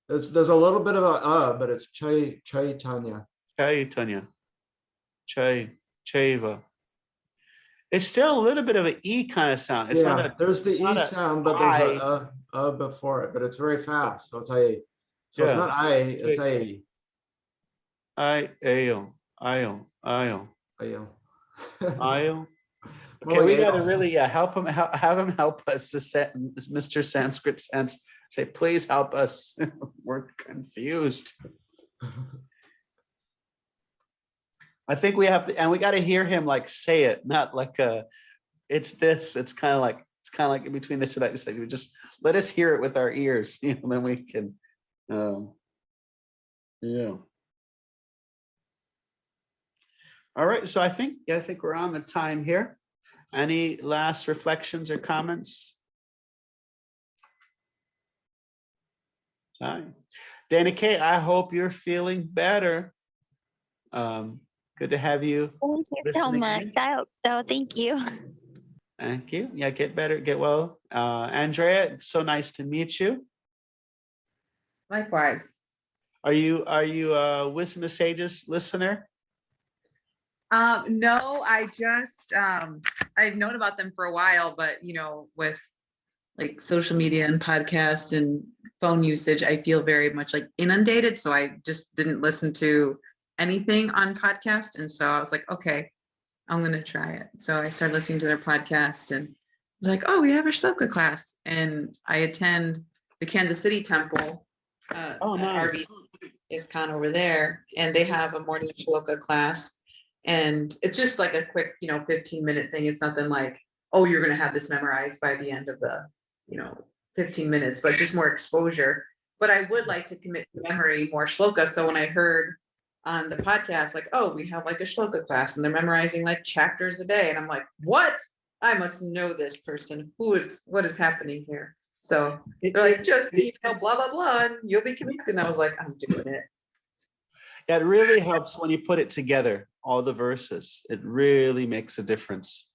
There's a little bit of a but it's Chaitanya. Chaitanya. Chaiva. It's still a little bit of an E kind of sound. It's not there's the E sound, but there's a before it, but it's very fast. So it's a. So it's not I, it's a. Io. Okay, we got to really have him help us to set Mr. Sanskrit sense. Say, please help us. We're confused. I think we have to, and we got to hear him like say it, not like it's this. It's kind of like in between this and that. Just like, just let us hear it with our ears, then we can. Yeah. All right, so I think we're on the time here. Any last reflections or comments? Hi. Dana K, I hope you're feeling better. Good to have you. Thank you so much. I hope so. Thank you. Thank you. Yeah, get better, get well. Andrea, so nice to meet you. Likewise. Are you a Wisdom of Sages listener? No, I just I've known about them for a while, but with like social media and podcasts and phone usage, I feel very much like inundated. So I just didn't listen to anything on podcast. And so I was like, okay, I'm going to try it. So I started listening to their podcast and was like, oh, we have a shloka class. And I attend the Kansas City temple. Nice. RV ISKCON over there. And they have a morning shloka class. And it's just like a quick, 15-minute thing. It's nothing like, oh, you're going to have this memorized by the end of the, 15 minutes, but just more exposure. But I would like to commit to memory more shloka. So when I heard on the podcast, like, oh, we have like a shloka class and they're memorizing like chapters a day. And I'm like, what? I must know this person. What is happening here? So they're like, just blah, blah, blah, and you'll be connected. And I was like, I'm doing it. Yeah, it really helps when you put it together, all the verses. It really makes a difference.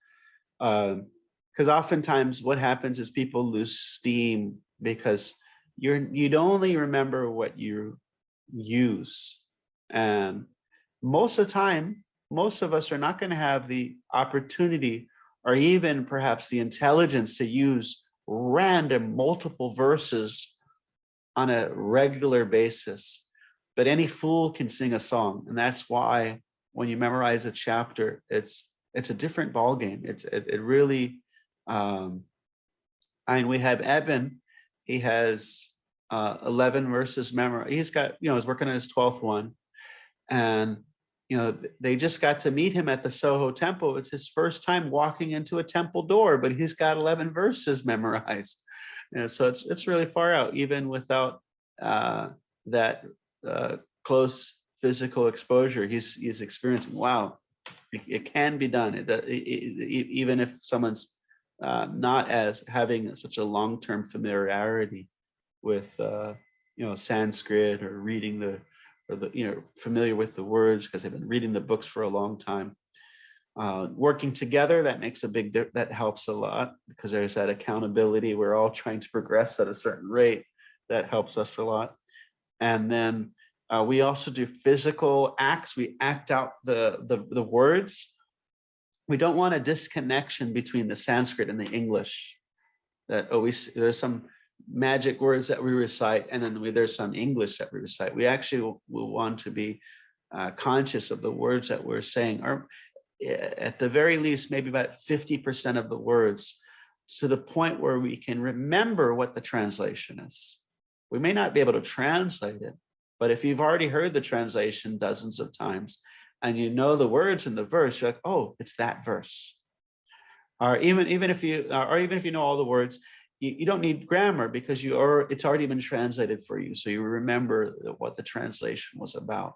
Because oftentimes what happens is people lose steam because you'd only remember what you use. And most of the time, most of us are not going to have the opportunity or even perhaps the intelligence to use random multiple verses on a regular basis. But any fool can sing a song, and that's why when you memorize a chapter, it's a different ballgame. It really. And we have Eben. He has 11 verses memorized. He's got, he's working on his 12th one, and they just got to meet him at the Soho Temple. It's his first time walking into a temple door, but he's got 11 verses memorized. And so it's really far out, even without that close physical exposure. He's experiencing, wow, it can be done. Even if someone's not as having such a long-term familiarity with Sanskrit or reading familiar with the words because they've been reading the books for a long time. Working together, that makes that helps a lot because there's that accountability. We're all trying to progress at a certain rate. That helps us a lot. And then we also do physical acts. We act out the words. We don't want a disconnection between the Sanskrit and the English. That there's some magic words that we recite, and then there's some English that we recite. We actually will want to be conscious of the words that we're saying, or at the very least, maybe about 50% of the words, to the point where we can remember what the translation is. We may not be able to translate it, but if you've already heard the translation dozens of times and you know the words in the verse, you're like, oh, it's that verse. Or even if you know all the words, you don't need grammar because it's already been translated for you, so you remember what the translation was about.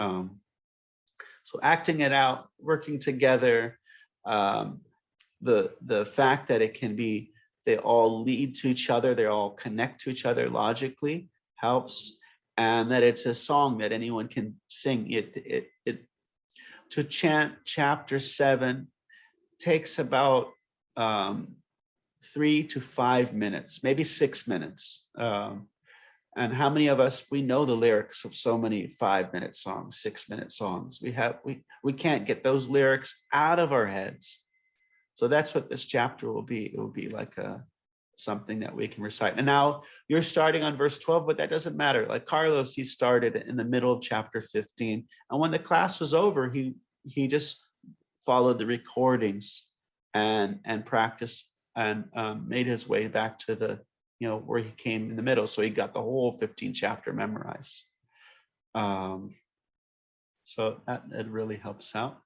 So acting it out, working together, the fact that it can be, they all lead to each other, they all connect to each other logically helps, and that it's a song that anyone can sing. It to chant chapter 7 takes about 3 to 5 minutes, maybe 6 minutes. And how many of us, we know the lyrics of so many 5-minute songs, 6-minute songs? We can't get those lyrics out of our heads. So that's what this chapter will be. It will be like something that we can recite. And now you're starting on verse 12, but that doesn't matter. Like Carlos, he started in the middle of chapter 15. And when the class was over, he just followed the recordings and practiced and made his way back to the, where he came in the middle. So he got the whole 15 chapter memorized. So that really helps out.